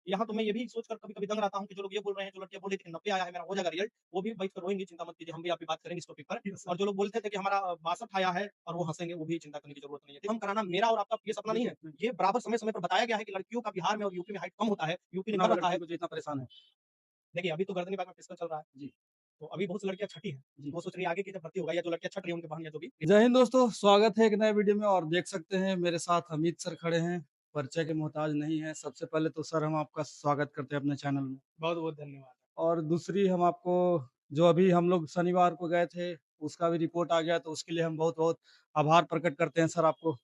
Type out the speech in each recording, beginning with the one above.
यहाँ तो मैं ये भी सोचकर कभी-कभी दंग रहता हूँ कि जो लोग ये बोल रहे हैं, जो लड़कियाँ बोल रही थी कि 90 आया है, मेरा हो जाएगा रिजल्ट, वो भी बैठ कर रोएँगी, चिंता मत कीजिए, हम भी आपकी बात करेंगे इस टॉपिक पर। और जो लोग बोलते थे कि हमारा 62 आया है और वो हँसेंगे, वो भी चिंता करने की ज़रूरत नहीं है। कम कराना मेरा और आपका ये सपना नहीं है। ये बराबर समय-समय पर बताया गया है कि लड़कियों का बिहार में और यूपी में हाइट कम होता है, यूपी में ना कम रहता है। लड़कियों को जो इतना परेशान है। देखिए, अभी तो गर्दनी बाग में फिसलन चल रहा है, जी, तो अभी बहुत सी लड़कियाँ छठी हैं। जी। वो सोच रही है आगे की जब भर्ती होगा या जो लड़कियाँ छठ रही हैं उनकी बहन या जो भी। जय हिंद दोस्तों, स्वागत है एक नए वीडियो में और देख सकते हैं मेरे साथ अमित सर खड़े हैं, परिचय के मोहताज नहीं है। सबसे पहले तो सर हम आपका स्वागत करते हैं अपने चैनल में। बहुत-बहुत धन्यवाद। और दूसरी हम आपको जो अभी हम लोग शनिवार को गए थे, उसका भी रिपोर्ट आ गया तो उसके लिए हम बहुत-बहुत आभार प्रकट करते हैं सर आपको।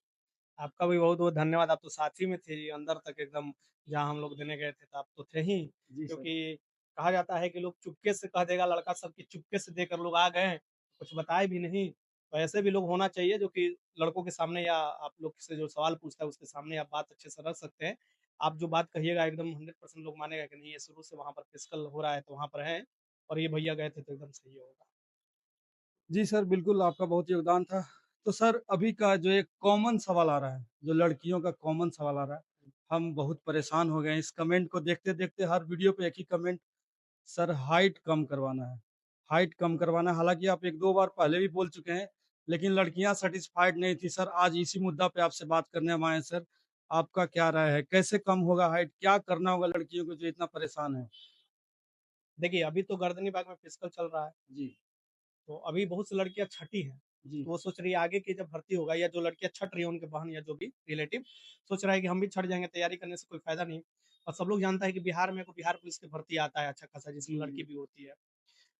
आपका भी बहुत-बहुत धन्यवाद। आप तो साथ ही में थे जी, अंदर तक एकदम जहाँ हम लोग देने गए थे, तो आप तो थे ही। जी सर। क्योंकि कहा जाता है कि लोग चुपके से कह देगा लड़का सब कि चुपके से देकर लोग आ गए, कुछ बताए भी नहीं। तो ऐसे भी लोग होना चाहिए जो कि लड़कों के सामने या आप लोग से जो सवाल पूछता है उसके सामने आप बात अच्छे से रख सकते हैं। आप जो बात कहिएगा एकदम 100% लोग मानेगा कि नहीं ये शुरू से वहाँ पर फिसकल हो रहा है तो वहाँ पर है और ये भैया गए थे तो एकदम सही होगा। जी सर, बिल्कुल आपका बहुत योगदान था। तो सर अभी का जो एक कॉमन सवाल आ रहा है, जो लड़कियों का कॉमन सवाल आ रहा है, हम बहुत परेशान हो गए हैं इस कमेंट को देखते-देखते। हर वीडियो पे एक ही कमेंट, सर हाइट कम करवाना है, हाइट कम करवाना है। हालाँकि आप 1-2 बार पहले भी बोल चुके हैं, लेकिन लड़कियाँ सैटिस्फाइड नहीं थी। सर आज इसी मुद्दा पे आपसे बात करने हम आए हैं सर, आपका क्या राय है? कैसे कम होगा हाइट? क्या करना होगा लड़कियों को जो इतना परेशान है? देखिए, अभी तो गर्दनी बाग में फिसकल चल रहा है। जी, तो अभी बहुत सी लड़कियाँ छठी हैं, जी, तो वो सोच रही है आगे की जब भर्ती होगा या जो लड़कियाँ छठ रही हैं उनके बहन या जो भी रिलेटिव, सोच रहा है कि हम भी छठ जाएँगे, तैयारी करने से कोई फ़ायदा नहीं। और सब लोग जानता है कि बिहार में को बिहार पुलिस की भर्ती आता है अच्छा खासा जिसमें जी, लड़की जी। भी होती है।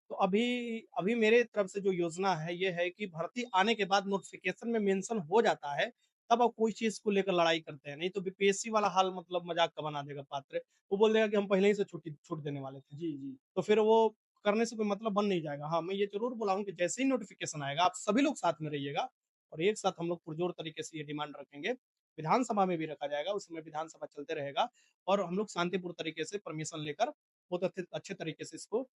तो अभी अभी मेरे तरफ से जो योजना है ये है कि भर्ती आने के बाद नोटिफ़िकेशन में मेंशन हो जाता है, तब आप कोई चीज़ को लेकर लड़ाई करते हैं, नहीं तो बीपीएससी वाला हाल मतलब मज़ाक का बना देगा पात्र। वो बोल देगा कि हम पहले ही से छूट देने वाले थे। जी, जी। तो फिर वो करने से कोई मतलब बन नहीं जाएगा। हाँ, मैं ये ज़रूर बोला हूँ कि जैसे ही नोटिफ़िकेशन आएगा, आप सभी लोग साथ में रहिएगा और एक साथ हम लोग पुरज़ोर तरीके से ये डिमांड रखेंगे। विधानसभा में भी रखा जाएगा, उस समय विधानसभा चलते रहेगा और हम लोग शांतिपूर्ण तरीके से परमिशन लेकर बहुत अच्छे तरीके से इसको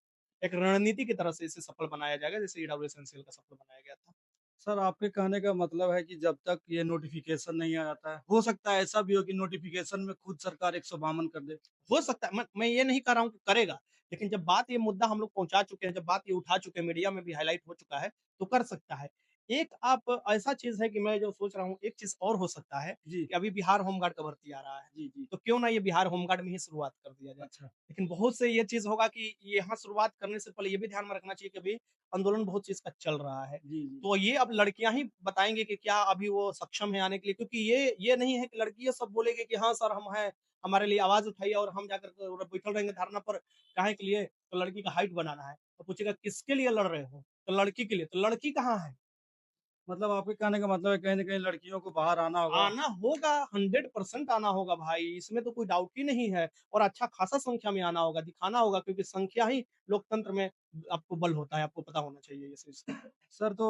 एक रणनीति की तरह से इसे सफल बनाया जाएगा, जैसे ईडब्ल्यू एसेंशियल का सफल बनाया गया था। सर आपके कहने का मतलब है कि जब तक ये नोटिफ़िकेशन नहीं आ जाता है, हो सकता है ऐसा भी हो कि नोटिफ़िकेशन में खुद सरकार 152 कर दे? हो सकता है मैं ये नहीं कह रहा हूँ कि करेगा, लेकिन जब बात ये मुद्दा हम लोग पहुँचा चुके हैं, जब बात ये उठा चुके हैं, मीडिया में भी हाइलाइट हो चुका है, तो कर सकता है। एक आप ऐसा चीज़ है कि मैं जो सोच रहा हूँ, एक चीज़ और हो सकता है जी, कि अभी बिहार होमगार्ड का भर्ती आ रहा है, जी, जी। तो क्यों ना ये बिहार होमगार्ड में ही शुरुआत कर दिया जाए। अच्छा। लेकिन बहुत से ये चीज़ होगा कि यहाँ शुरुआत करने से पहले ये भी ध्यान में रखना चाहिए कि अभी आंदोलन बहुत चीज़ का चल रहा है। जी, जी। तो ये अब लड़कियाँ ही बताएँगे कि क्या अभी वो सक्षम है आने के लिए क्योंकि ये नहीं है कि लड़कियाँ सब बोलेंगे कि हाँ सर हम हैं, हमारे लिए आवाज़ उठाइए और हम जाकर के बैठल रहेंगे धरना पर काहे के लिए? तो लड़की का हाइट बनाना है। तो पूछेगा किसके लिए लड़ रहे हो? तो लड़की के लिए, तो लड़की कहाँ है? मतलब आपके कहने का मतलब है कहीं न कहीं लड़कियों को बाहर आना होगा। आना होगा, 100% आना होगा भाई, इसमें तो कोई डाउट ही नहीं है और अच्छा खासा संख्या में आना होगा, दिखाना होगा क्योंकि संख्या ही लोकतंत्र में आपको बल होता है, आपको पता होना चाहिए ये चीज़। सर तो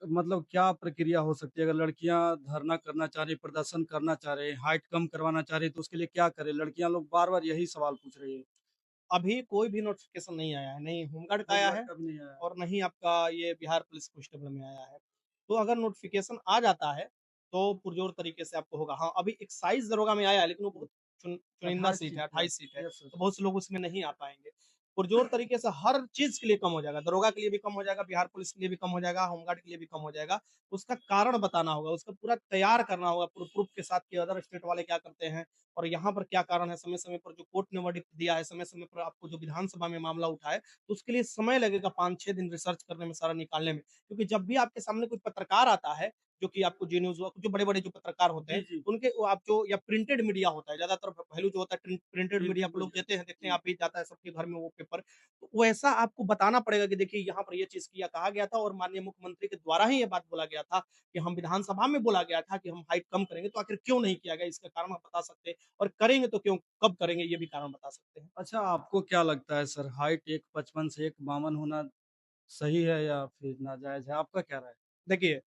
मतलब क्या प्रक्रिया हो सकती है अगर लड़कियाँ धरना करना चाह रही, प्रदर्शन करना चाह रहे, हाइट कम करवाना चाह रही तो उसके लिए क्या करें? लड़कियाँ लोग बार-बार यही सवाल पूछ रही है। अभी कोई भी नोटिफ़िकेशन नहीं आया है, नहीं होमगार्ड का आया होमगार्ड है का भी नहीं आया। और नहीं आपका ये बिहार पुलिस कांस्टेबल में आया है। तो अगर नोटिफ़िकेशन आ जाता है, तो पुरज़ोर तरीके से आपको होगा। हाँ, अभी एक्साइज़ दरोगा में आया है लेकिन वो बहुत चुनिंदा 28 सीट है, सीट है। 28 सीट है, यस सर। तो बहुत से लोग उसमें नहीं आ पाएँगे। पुरज़ोर तरीके से हर चीज़ के लिए कम हो जाएगा, दरोगा के लिए भी कम हो जाएगा, बिहार पुलिस के लिए भी कम हो जाएगा, होमगार्ड के लिए भी कम हो जाएगा। उसका कारण बताना होगा, उसका पूरा तैयार करना होगा प्रूफ़ के साथ कि अदर स्टेट वाले क्या करते हैं और यहाँ पर क्या कारण है, समय-समय पर जो कोर्ट ने वर्डिक्ट दिया है, समय-समय पर आपको जो विधानसभा में मामला उठा है, तो उसके लिए समय लगेगा 5-6 दिन रिसर्च करने में, सारा निकालने में। क्योंकि जब भी आपके सामने कोई पत्रकार आता है, जो कि आपको जी न्यूज़ जो बड़े-बड़े जो पत्रकार होते जी, हैं, जी। उनके वो आप जो या प्रिंटेड मीडिया होता है, ज़्यादातर पहलू जो होता है प्रिंटेड जी, मीडिया पर बिल्कुल। लोग देते हैं, देखते हैं, जी। आप भी जाता है सबके घर में वो पेपर। तो वैसा आपको बताना पड़ेगा कि देखिए यहाँ पर ये चीज़ किया कहा गया था और माननीय मुख्यमंत्री के द्वारा ही ये बात बोला गया था कि हम विधानसभा में बोला गया था कि हम हाइट कम करेंगे, तो आखिर क्यों नहीं किया गया? इसका कारण आप बता सकते हैं और करेंगे तो क्यों, कब करेंगे ये भी कारण बता सकते हैं। अच्छा आपको क्या लगता है सर हाइट 1.55 से 1.52 होना सही है या फिर नाजायज़ है? आपका क्या राय है? देखिए,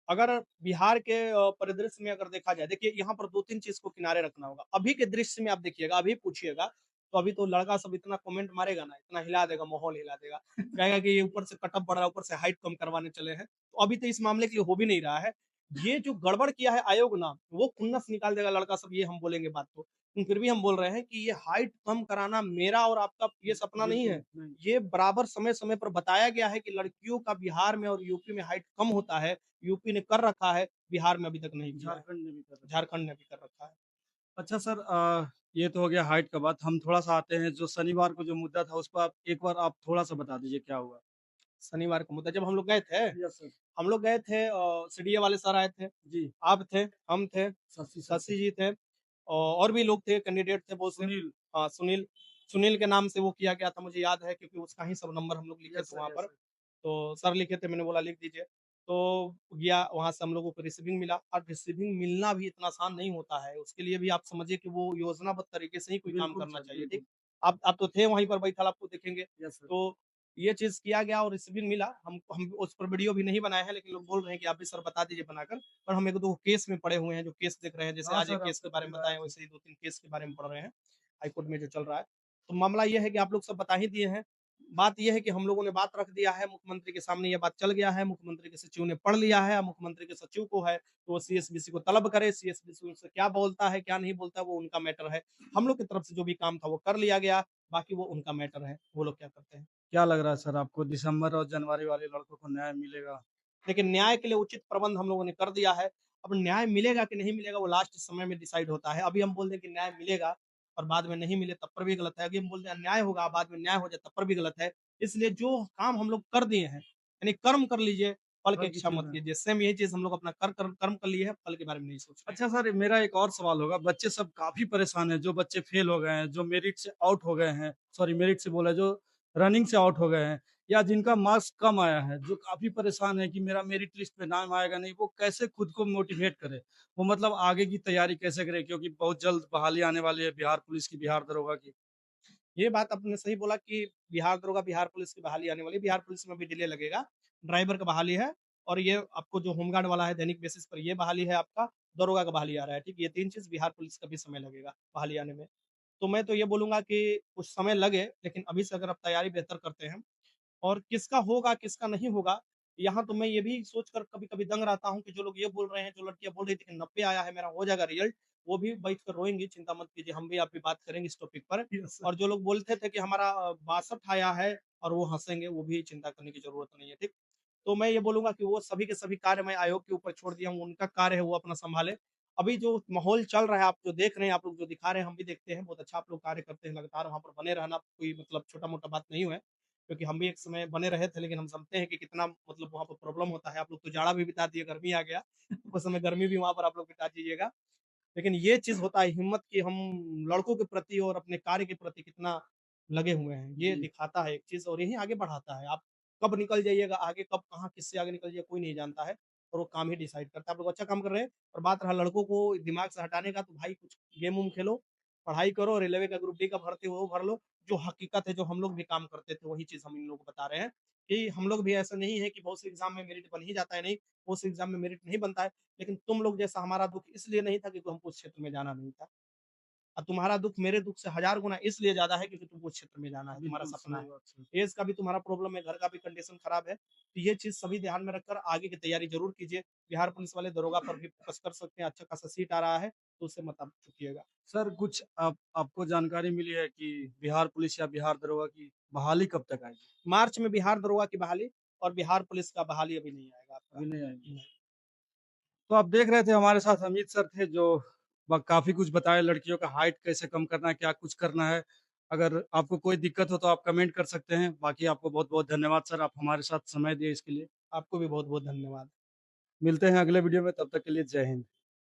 अगर बिहार के परिदृश्य में अगर देखा जाए, देखिए यहाँ पर 2-3 चीज़ को किनारे रखना होगा। अभी के दृश्य में आप देखिएगा, अभी पूछिएगा, तो अभी तो लड़का सब इतना कमेंट मारेगा ना, इतना हिला देगा, माहौल हिला देगा। कहेगा कि ये ऊपर से कटअप बढ़ रहा है, ऊपर से हाइट कम करवाने चले हैं। तो अभी तो इस मामले के लिए हो भी नहीं रहा है। ये जो गड़बड़ किया है आयोग ना, वो खुन्नस निकाल देगा लड़का सब, ये हम बोलेंगे बात तो। लेकिन फिर भी हम बोल रहे हैं कि ये हाइट कम कराना मेरा और आपका ये सपना नहीं है। बिल्कुल, नहीं। ये बराबर समय-समय पर बताया गया है कि लड़कियों का बिहार में और यूपी में हाइट कम होता है। यूपी ने कर रखा है, बिहार में अभी तक नहीं किया है। झारखंड ने भी कर रखा है। झारखंड ने भी कर रखा है। अच्छा सर, ये तो हो गया हाइट का बात। हम थोड़ा-सा आते हैं जो शनिवार को जो मुद्दा था उस पर आप एक बार आप थोड़ा-सा बता दीजिए क्या हुआ? शनिवार का मुद्दा जब हम लोग गए थे, यस सर। सीडीए वाले सर आए थे, जी, आप थे, हम थे, शशि सर थे। शशि जी थे और भी लोग थे, कैंडिडेट थे बहुत से। सुनील। सुनील सुनील के नाम से वो किया गया था, मुझे याद है क्योंकि उसका ही सब नंबर हम लोग लिखे थे वहाँ यस पर। सर। तो सर लिखे थे, मैंने बोला लिख दीजिए। तो गया वहाँ से हम लोगों को रिसीविंग मिला और रिसीविंग मिलना भी इतना आसान नहीं होता है। उसके लिए भी आप समझिए कि वो योजनाबद्ध तरीके से ही कोई काम बिल्कुल करना सर, चाहिए, ठीक? बिल्कुल। आप तो थे वहीं पर बैठल, आपको देखेंगे। Yes sir. तो ये चीज़ किया गया और रिसीविंग मिला। हम उस पर वीडियो भी नहीं बनाए हैं, लेकिन लोग बोल रहे हैं कि आप भी सर बता दीजिए बनाकर। पर हम 1-2 केस में पड़े हुए हैं, जो केस देख रहे हैं। जैसे हाँ आज एक सर, केस आपका के बारे में बताया बताएँ, था। वैसे ही 2-3 केस के बारे में पढ़ रहे हैं, हाई कोर्ट में जो चल रहा है। तो मामला ये है कि आप लोग सब बता ही दिए हैं। बात ये है कि हम लोगों ने बात रख दिया है, मुख्यमंत्री के सामने ये बात चल गया है, मुख्यमंत्री के सचिव ने पढ़ लिया है। अब मुख्यमंत्री के सचिव को है, तो वो सीएसबीसी को तलब करे, सीएसबीसी उनसे क्या बोलता है, क्या नहीं बोलता है, वो उनका मैटर है। हम लोग की तरफ से जो भी काम था वो कर लिया गया, बाकी वो उनका मैटर है, वो लोग क्या करते हैं। क्या लग रहा है सर आपको दिसंबर और जनवरी वाले लड़कों को न्याय मिलेगा? लेकिन न्याय के लिए उचित प्रबंध हम लोगों ने कर दिया है। अब न्याय मिलेगा कि नहीं मिलेगा वो लास्ट समय में डिसाइड होता है। अभी हम बोल दें कि न्याय मिलेगा और बाद में नहीं मिले तब पर भी गलत है। अभी हम बोल दें अन्याय होगा, बाद में न्याय हो जाए तब पर भी गलत है। इसलिए जो काम हम लोग कर दिए हैं, यानी कर्म कर लीजिए, फल की फल की इच्छा मत चिंता। कीजिए। सेम यही चीज़ हम लोग अपना कर्म कर लिए हैं, फल के बारे में नहीं सोच रहे हैं। अच्छा सर, मेरा एक और सवाल होगा, बच्चे सब काफ़ी परेशान हैं, जो बच्चे फेल हो गए हैं, जो मेरिट से आउट हो गए हैं, सॉरी मेरिट से बोला, जो रनिंग से आउट हो गए हैं या जिनका मार्क्स कम आया है, जो काफ़ी परेशान है कि मेरा मेरिट लिस्ट में नाम आएगा नहीं, वो कैसे खुद को मोटिवेट करे? वो मतलब आगे की तैयारी कैसे करे? क्योंकि बहुत जल्द बहाली आने वाली है बिहार पुलिस की, बिहार दरोगा की। ये बात आपने सही बोला कि बिहार दरोगा, बिहार पुलिस की बहाली आने वाली है। बिहार पुलिस में भी डिले लगेगा। ड्राइवर का बहाली है और ये आपको जो होमगार्ड वाला है दैनिक बेसिस पर ये बहाली है आपका, दरोगा का बहाली आ रहा है, ठीक? ये 3 चीज़ बिहार पुलिस का भी समय लगेगा बहाली आने में। तो मैं तो ये बोलूँगा कि कुछ समय लगे, लेकिन अभी से अगर आप तैयारी बेहतर करते हैं और किसका होगा, किसका नहीं होगा, यहाँ तो मैं ये भी सोचकर कभी-कभी दंग रहता हूँ कि जो लोग ये बोल रहे हैं, जो लड़कियाँ बोल रही थी कि 90 आया है, मेरा हो जाएगा रिज़ल्ट, वो भी बैठ कर रोएँगी, चिंता मत कीजिए, हम भी आप भी बात करेंगे इस टॉपिक पर। Yes sir. और जो लोग बोलते थे कि हमारा 62 आया है और वो हँसेंगे, वो भी चिंता करने की ज़रूरत नहीं है, ठीक? तो मैं ये बोलूँगा कि वो सभी के सभी कार्य मैं आयोग के ऊपर छोड़ दिया हूँ, उनका कार्य है वो अपना सँभालें। अभी जो माहौल चल रहा है, आप जो देख रहे हैं, आप लोग जो दिखा रहे हैं, हम भी देखते हैं, बहुत अच्छा आप लोग कार्य करते हैं, लगातार वहाँ पर बने रहना कोई मतलब छोटा-मोटा बात नहीं है। क्योंकि हम भी एक समय बने रहे थे, लेकिन हम समझते हैं कि कितना मतलब वहाँ पर प्रॉब्लम होता है। आप लोग तो जाड़ा भी बिता दिए, गर्मी आ गया, उस समय गर्मी भी वहाँ पर आप लोग बिता दीजिएगा। लेकिन ये चीज़ होता है हिम्मत कि हम लड़कों के प्रति और अपने कार्य के प्रति कितना लगे हुए हैं, ये जी। दिखाता है एक चीज़ और यही आगे बढ़ाता है। आप कब निकल जाइएगा आगे, कब कहाँ किससे आगे निकल जाइए कोई नहीं जानता है और वो काम ही डिसाइड करता है। आप लोग अच्छा काम कर रहे हैं और बात रहा लड़कों को दिमाग से हटाने का तो भाई कुछ गेम-वेम खेलो, पढ़ाई करो, रेलवे का ग्रुप डी का भरते हो वो भर लो। जो हकीकत है, जो हम लोग भी काम करते थे वही चीज़ हम इन लोगों को बता रहे हैं कि हम लोग भी ऐसा नहीं है कि बहुत से एग्ज़ाम में मेरिट बन ही जाता है, नहीं, बहुत से एग्ज़ाम में मेरिट नहीं बनता है। लेकिन तुम लोग जैसा हमारा दुःख इसलिए नहीं था कि हमको उस क्षेत्र में जाना नहीं था। तुम्हारा दुःख मेरे दुःख से हज़ार गुना इसलिए ज़्यादा है क्योंकि तुमको उस क्षेत्र में जाना है, तुम्हारा बिल्कुल सपना सही है। बात सर। ऐज का भी तुम्हारा प्रॉब्लम है, घर का भी कंडीशन खराब है। तो ये चीज़ सभी ध्यान में रखकर आगे की तैयारी ज़रूर कीजिए। बिहार पुलिस वाले दरोगा पर भी फोकस कर सकते हैं, अच्छा खासा सीट आ रहा है, तो उससे मत आप चूकिएगा। सर कुछ आप आपको जानकारी मिली है कि बिहार पुलिस या बिहार दरोगा की बहाली कब तक आएगी? मार्च में बिहार दरोगा की बहाली और बिहार पुलिस का बहाली अभी नहीं आएगा आपका। अभी नहीं आएगी। नहीं। तो आप देख रहे थे हमारे साथ अमित सर थे जो काफ़ी कुछ बताए लड़कियों का हाइट कैसे कम करना है, क्या कुछ करना है। अगर आपको कोई दिक्कत हो तो आप कमेंट कर सकते हैं। बाकी आपको बहुत-बहुत धन्यवाद सर, आप हमारे साथ समय दिए इसके लिए। आपको भी बहुत-बहुत धन्यवाद। मिलते हैं अगले वीडियो में, तब तक के लिए जय हिंद।